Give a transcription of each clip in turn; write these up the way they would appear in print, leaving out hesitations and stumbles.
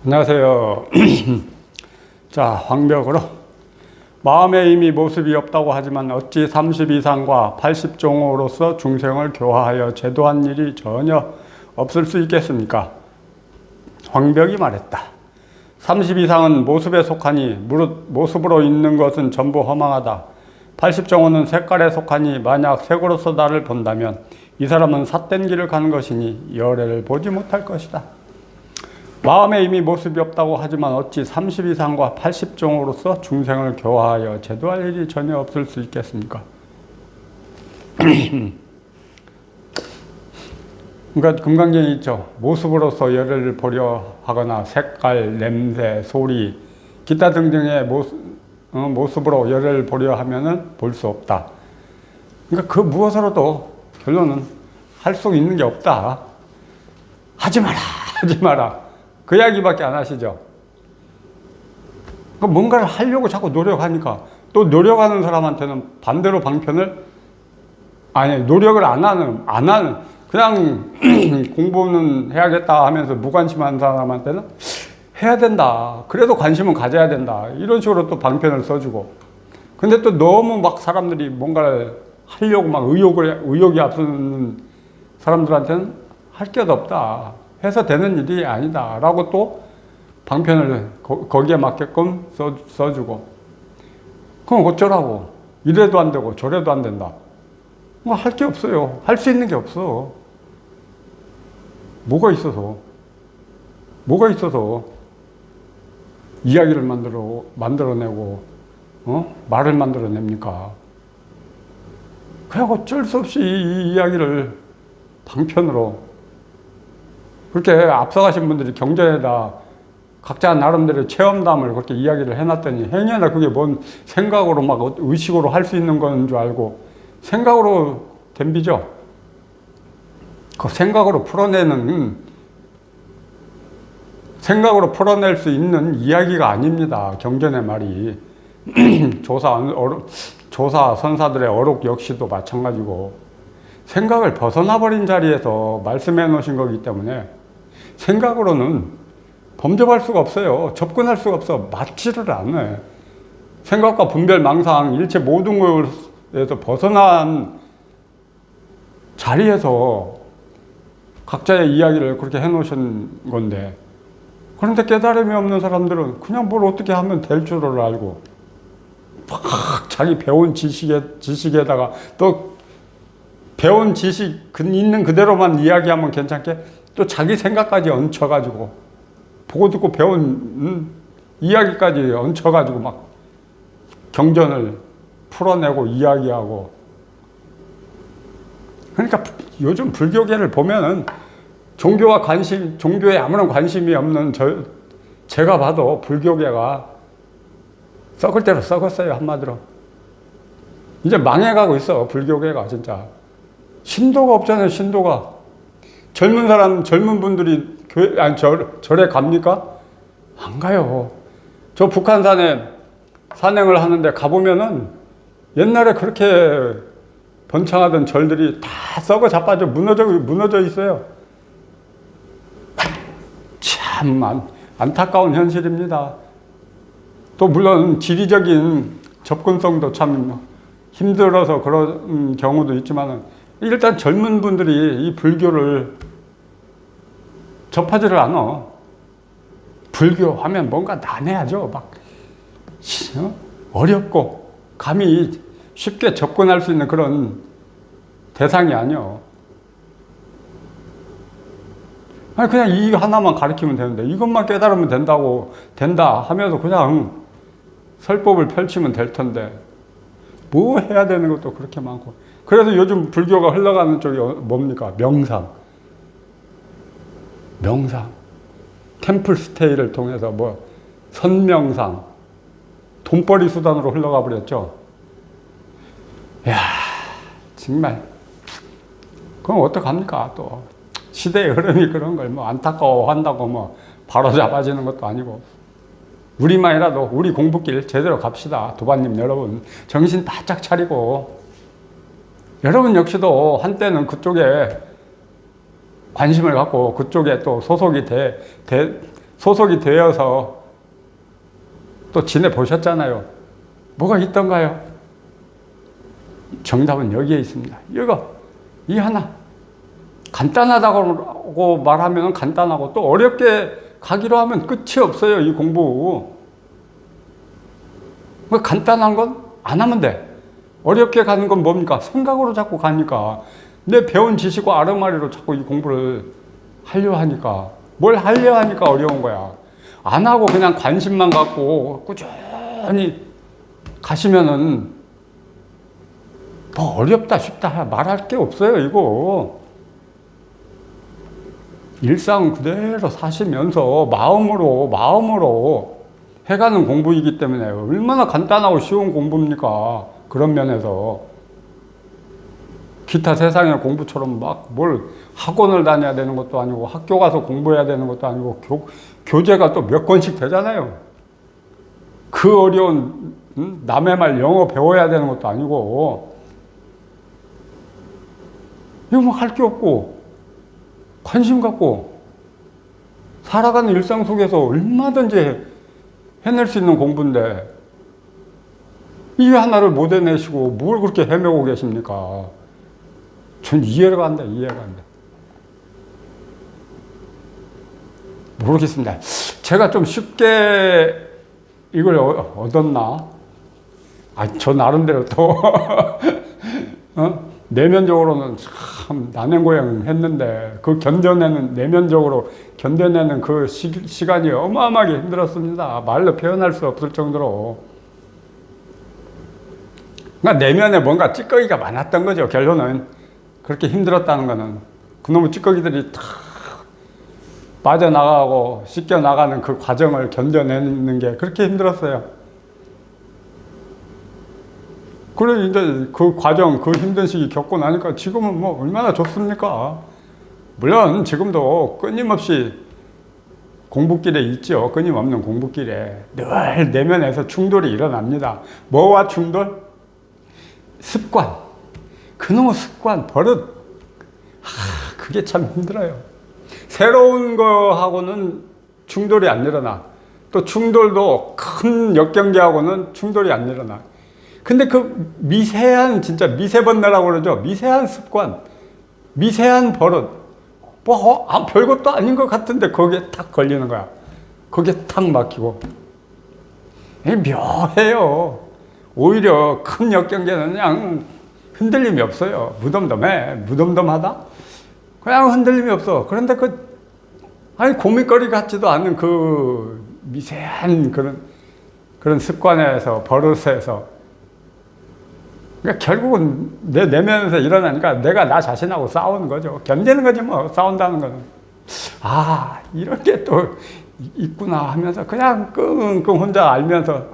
안녕하세요. 자, 황벽으로 마음에 이미 모습이 없다고 하지만 어찌 30 이상과 80종으로서 중생을 교화하여 제도한 일이 전혀 없을 수 있겠습니까? 황벽이 말했다. 30 이상은 모습에 속하니 무릇 모습으로 있는 것은 전부 허망하다. 80종호는 색깔에 속하니 만약 색으로서 나를 본다면 이 사람은 삿된 길을 가는 것이니 열애를 보지 못할 것이다. 마음에 이미 모습이 없다고 하지만 어찌 30 이상과 80종으로서 중생을 교화하여 제도할 일이 전혀 없을 수 있겠습니까? 그러니까 금강경이 있죠. 모습으로서 열애를 보려 하거나 색깔, 냄새, 소리, 기타 등등의 모습으로 열애를 보려 하면은 볼 수 없다. 그러니까 그 무엇으로도 결론은 할 수 있는 게 없다. 하지 마라, 하지 마라. 그 이야기밖에 안 하시죠. 그러니까 뭔가를 하려고 자꾸 노력하니까 또 노력하는 사람한테는 반대로 방편을 노력을 안 하는 그냥 공부는 해야겠다 하면서 무관심한 사람한테는 해야 된다. 그래도 관심은 가져야 된다. 이런 식으로 또 방편을 써주고. 근데 또 너무 막 사람들이 뭔가를 하려고 막 의욕이 앞서는 사람들한테는 할 게 없다. 해서 되는 일이 아니다. 라고 또 방편을 거기에 맞게끔 써주고. 그럼 어쩌라고. 이래도 안 되고 저래도 안 된다. 뭐 할 게 없어요. 할 수 있는 게 없어. 뭐가 있어서 이야기를 만들어내고 말을 만들어냅니까? 그냥 어쩔 수 없이 이 이야기를 방편으로 그렇게 앞서가신 분들이 경전에다 각자 나름대로 체험담을 그렇게 이야기를 해놨더니 행여나 그게 뭔 생각으로 막 의식으로 할 수 있는 건 줄 알고 생각으로 덤비죠. 그 생각으로 풀어낼 수 있는 이야기가 아닙니다. 경전의 말이. 조사 선사들의 어록 역시도 마찬가지고 생각을 벗어나 버린 자리에서 말씀해 놓으신 거기 때문에 생각으로는 범접할 수가 없어요. 접근할 수가 없어. 맞지를 않아요. 생각과 분별, 망상, 일체 모든 것에서 벗어난 자리에서 각자의 이야기를 그렇게 해놓으신 건데, 그런데 깨달음이 없는 사람들은 그냥 뭘 어떻게 하면 될 줄을 알고 막 자기 배운 지식에다가 또 배운 지식 있는 그대로만 이야기하면 괜찮게 또 자기 생각까지 얹혀가지고 보고 듣고 배운 이야기까지 얹혀가지고 막 경전을 풀어내고 이야기하고. 그러니까 요즘 불교계를 보면은 종교에 아무런 관심이 없는 제가 봐도 불교계가 썩을 대로 썩었어요. 한마디로 이제 망해가고 있어. 불교계가 진짜 신도가 없잖아요. 신도가. 젊은 분들이 절에 갑니까? 안 가요. 저 북한산에 산행을 하는데 가보면은 옛날에 그렇게 번창하던 절들이 다 썩어 자빠져 무너져 있어요. 참 안타까운 현실입니다. 또 물론 지리적인 접근성도 참 힘들어서 그런 경우도 있지만 일단 젊은 분들이 이 불교를 접하지를 않아. 불교 하면 뭔가 난해하죠. 막 어렵고 감히 쉽게 접근할 수 있는 그런 대상이 아니요. 그냥 이 하나만 가르치면 되는데 이것만 깨달으면 된다 하면서 그냥 설법을 펼치면 될 텐데 뭐 해야 되는 것도 그렇게 많고. 그래서 요즘 불교가 흘러가는 쪽이 뭡니까? 명상. 템플 스테이를 통해서 선명상. 돈벌이 수단으로 흘러가 버렸죠. 이야, 정말. 그럼 어떡합니까? 또. 시대의 흐름이 그런 걸 안타까워한다고 바로 잡아지는 것도 아니고. 우리만이라도 우리 공부길 제대로 갑시다. 도반님 여러분. 정신 바짝 차리고. 여러분 역시도 한때는 그쪽에 관심을 갖고 그쪽에 또 소속이 소속이 되어서 또 지내보셨잖아요. 뭐가 있던가요? 정답은 여기에 있습니다. 이 하나. 간단하다고 말하면 간단하고 또 어렵게 가기로 하면 끝이 없어요. 이 공부. 뭐 간단한 건 안 하면 돼. 어렵게 가는 건 뭡니까? 생각으로 자꾸 가니까. 내 배운 지식과 아르마리로 자꾸 이 공부를 하려 하니까. 뭘 하려 하니까 어려운 거야. 안 하고 그냥 관심만 갖고 꾸준히 가시면은 뭐 어렵다 쉽다 말할 게 없어요. 이거 일상 그대로 사시면서 마음으로 해가는 공부이기 때문에 얼마나 간단하고 쉬운 공부입니까? 그런 면에서 기타 세상의 공부처럼 막 뭘 학원을 다녀야 되는 것도 아니고 학교 가서 공부해야 되는 것도 아니고 교재가 또 몇 권씩 되잖아요. 그 어려운 남의 말 영어 배워야 되는 것도 아니고 이거 뭐 할 게 없고 관심 갖고 살아가는 일상 속에서 얼마든지 해낼 수 있는 공부인데 이 하나를 못 해내시고 뭘 그렇게 헤매고 계십니까? 전 이해가 안 돼. 모르겠습니다. 제가 좀 쉽게 이걸 얻었나? 저 나름대로 또 내면적으로는 참 난행고양 했는데 그 내면적으로 견뎌내는 그 시간이 어마어마하게 힘들었습니다. 말로 표현할 수 없을 정도로. 그러니까 내면에 뭔가 찌꺼기가 많았던 거죠. 결론은 그렇게 힘들었다는 거는 그놈의 찌꺼기들이 다 빠져나가고 씻겨나가는 그 과정을 견뎌내는 게 그렇게 힘들었어요. 그래 이제 그 과정, 그 힘든 시기 겪고 나니까 지금은 뭐 얼마나 좋습니까? 물론 지금도 끊임없이 공부길에 있죠. 끊임없는 공부길에 늘 내면에서 충돌이 일어납니다. 뭐와 충돌? 습관. 그놈의 습관, 버릇. 그게 참 힘들어요. 새로운 거하고는 충돌이 안 일어나. 또 충돌도 큰 역경계하고는 충돌이 안 일어나. 근데 그 미세한, 진짜 미세번뇌라고 그러죠. 미세한 습관, 미세한 버릇. 별것도 아닌 것 같은데 거기에 탁 걸리는 거야. 거기에 탁 막히고. 묘해요. 오히려 큰 역경계는 그냥 흔들림이 없어요. 무덤덤하다? 그냥 흔들림이 없어. 그런데 고민거리 같지도 않은 그 미세한 그런 습관에서, 버릇에서. 그러니까 결국은 내 내면에서 일어나니까 내가 나 자신하고 싸우는 거죠. 견디는 거지 뭐, 싸운다는 거는. 이런 게 또 있구나 하면서 그냥 끙끙 혼자 알면서,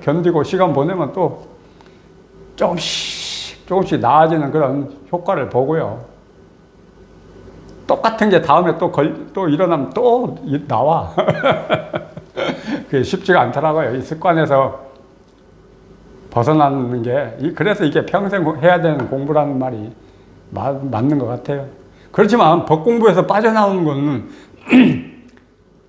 견디고 시간 보내면 또 조금씩 나아지는 그런 효과를 보고요. 똑같은 게 다음에 또 일어나면 또 나와. 그게 쉽지가 않더라고요. 이 습관에서 벗어나는 게, 그래서 이게 평생 해야 되는 공부라는 말이 맞는 것 같아요. 그렇지만 법공부에서 빠져나오는 거는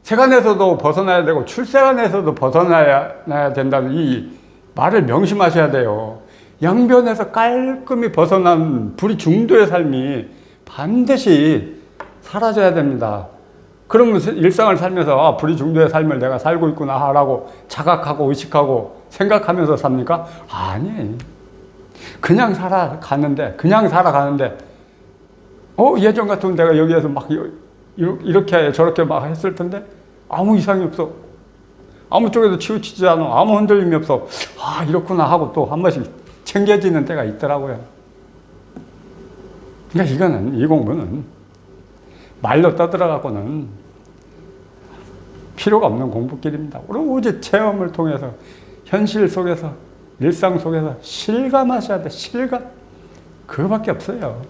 세간에서도 벗어나야 되고 출세간에서도 벗어나야 된다는 이 말을 명심하셔야 돼요. 양변에서 깔끔히 벗어난 불이중도의 삶이 반드시 사라져야 됩니다. 그러면 일상을 살면서 불이중도의 삶을 내가 살고 있구나 라고 자각하고 의식하고 생각하면서 삽니까? 아니, 그냥 살아가는데 예전 같으면 내가 여기에서 막 이렇게 저렇게 막 했을 텐데 아무 이상이 없어. 아무 쪽에도 치우치지 않아. 아무 흔들림이 없어. 이렇구나 하고 또 한 번씩 챙겨지는 때가 있더라고요. 그러니까 이 공부는 말로 떠들어갖고는 필요가 없는 공부길입니다. 오로지 체험을 통해서 현실 속에서, 일상 속에서 실감하셔야 돼. 실감. 그거밖에 없어요.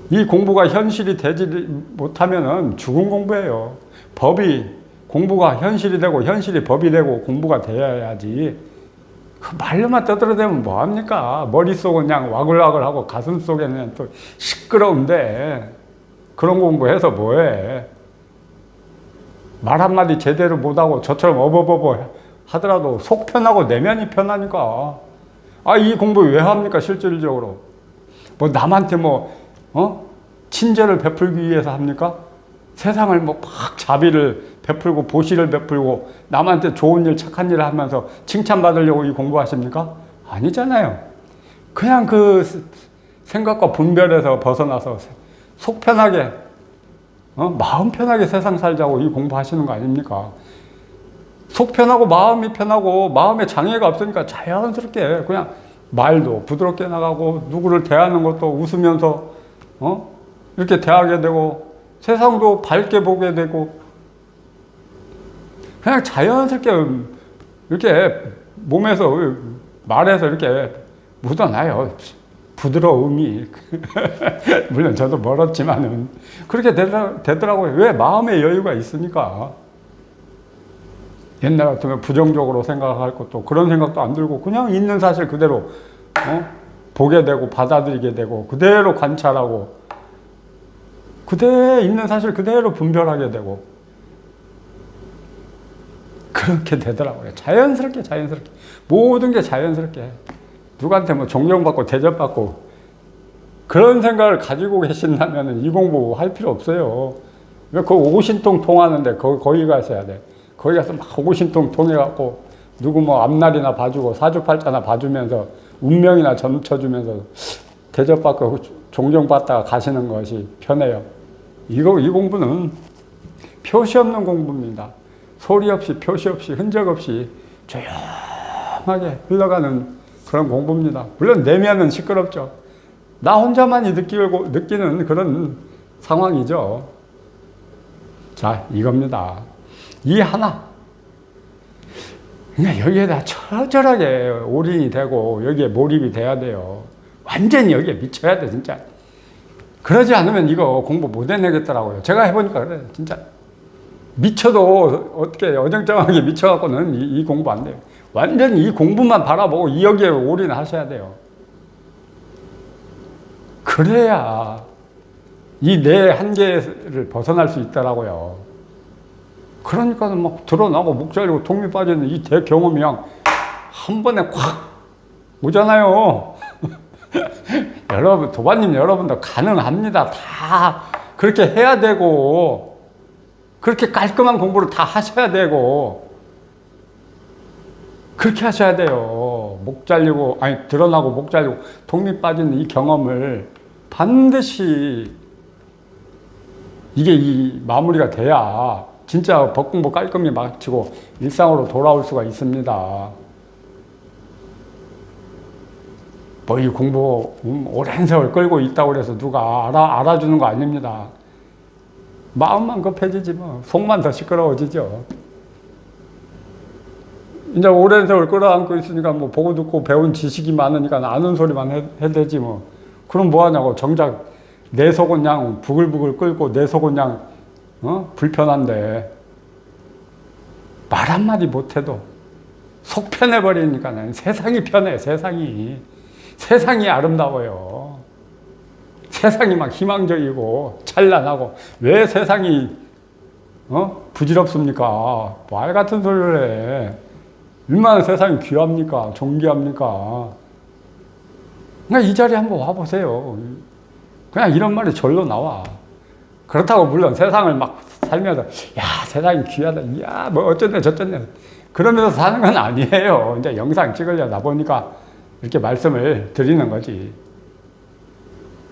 이 공부가 현실이 되지 못하면은 죽은 공부예요. 공부가 현실이 되고 현실이 법이 되고 공부가 되어야지. 그 말로만 떠들어대면 뭐합니까? 머릿속은 그냥 와글와글하고 가슴속에는 또 시끄러운데 그런 공부해서 뭐해? 말 한마디 제대로 못하고 저처럼 어버버버 하더라도 속 편하고 내면이 편하니까. 아, 이 공부 왜 합니까, 실질적으로? 뭐 남한테 친절을 베풀기 위해서 합니까? 세상을 막 자비를 베풀고 보시를 베풀고 남한테 좋은 일, 착한 일을 하면서 칭찬받으려고 이 공부하십니까? 아니잖아요. 그냥 그 생각과 분별에서 벗어나서 속 편하게, 마음 편하게 세상 살자고 이 공부하시는 거 아닙니까? 속 편하고 마음이 편하고 마음에 장애가 없으니까 자연스럽게 그냥 말도 부드럽게 나가고 누구를 대하는 것도 웃으면서 이렇게 대하게 되고 세상도 밝게 보게 되고 그냥 자연스럽게 이렇게 몸에서 말에서 이렇게 묻어나요. 부드러움이. 물론 저도 멀었지만은 그렇게 되더라고요. 왜? 마음의 여유가 있으니까. 옛날 같으면 부정적으로 생각할 것도 그런 생각도 안 들고 그냥 있는 사실 그대로 보게 되고 받아들이게 되고 그대로 관찰하고 있는 사실 그대로 분별하게 되고 그렇게 되더라고요. 자연스럽게 모든 게 자연스럽게 누구한테 존경받고 대접받고 그런 생각을 가지고 계신다면 이 공부 할 필요 없어요. 왜 그 오신통 통하는데 거기 가셔야 돼. 거기 가서 막 오신통 통해갖고 누구 앞날이나 봐주고 사주팔자나 봐주면서 운명이나 점쳐주면서 대접받고 존경받다가 가시는 것이 편해요. 이 공부는 표시 없는 공부입니다. 소리 없이 표시 없이 흔적 없이 조용하게 흘러가는 그런 공부입니다. 물론 내면은 시끄럽죠. 나 혼자만이 느끼는 그런 상황이죠. 자, 이겁니다. 이 하나. 그냥 여기에다 처절하게 올인이 되고 여기에 몰입이 돼야 돼요. 완전히 여기에 미쳐야 돼, 진짜. 그러지 않으면 이거 공부 못 해내겠더라고요. 제가 해보니까 그래, 진짜. 미쳐도 어떻게 어정쩡하게 미쳐갖고는 이 공부 안 돼요. 완전히 이 공부만 바라보고 여기에 올인하셔야 돼요. 그래야 이 내 한계를 벗어날 수 있더라고요. 그러니까 막 드러나고 목 잘리고 통미 빠지는 이 대경험이 그냥 한 번에 콱 오잖아요. 여러분, 도반님 여러분도 가능합니다. 다 그렇게 해야 되고 그렇게 깔끔한 공부를 다 하셔야 되고 그렇게 하셔야 돼요. 목 잘리고 드러나고 목 잘리고 통미 빠지는 이 경험을 반드시 이게 이 마무리가 돼야 진짜 법공부 깔끔히 마치고 일상으로 돌아올 수가 있습니다. 뭐 이 공부 오랜 세월 끌고 있다고 해서 누가 알아주는 거 아닙니다. 마음만 급해지지 뭐 속만 더 시끄러워지죠. 이제 오랜 세월 끌어안고 있으니까 뭐 보고 듣고 배운 지식이 많으니까 아는 소리만 해대지 뭐. 그럼 뭐 하냐고. 정작 내 속은 그냥 부글부글 끓고 내 속은 그냥 불편한데 말 한마디 못해도 속 편해버리니까 세상이 편해. 세상이 아름다워요. 세상이 막 희망적이고 찬란하고 왜 세상이 부질없습니까? 말 같은 소리를 해. 얼마나 세상이 귀합니까? 존귀합니까? 그냥 이 자리에 한번 와보세요. 그냥 이런 말이 절로 나와. 그렇다고 물론 세상을 막 살면서 야 세상이 귀하다. 야 뭐 어쩐네 저쩐네. 그러면서 사는 건 아니에요. 이제 영상 찍으려다 보니까 이렇게 말씀을 드리는 거지.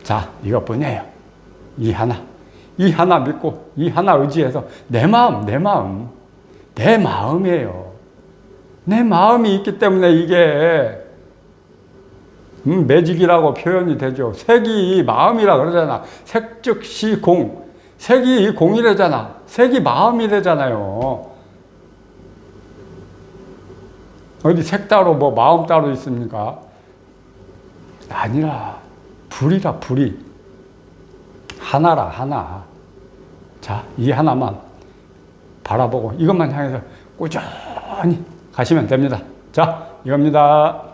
자, 이것뿐이에요. 이 하나 믿고 이 하나 의지해서 내 마음이에요. 내 마음이 있기 때문에 이게 매직이라고 표현이 되죠. 색이 마음이라 그러잖아. 색즉시 공. 색이 공이래잖아. 색이 마음이래잖아요. 어디 색 따로 뭐 마음 따로 있습니까? 아니라 불이라 불이. 하나라 하나. 자, 이 하나만 바라보고 이것만 향해서 꾸준히 가시면 됩니다. 자, 이겁니다.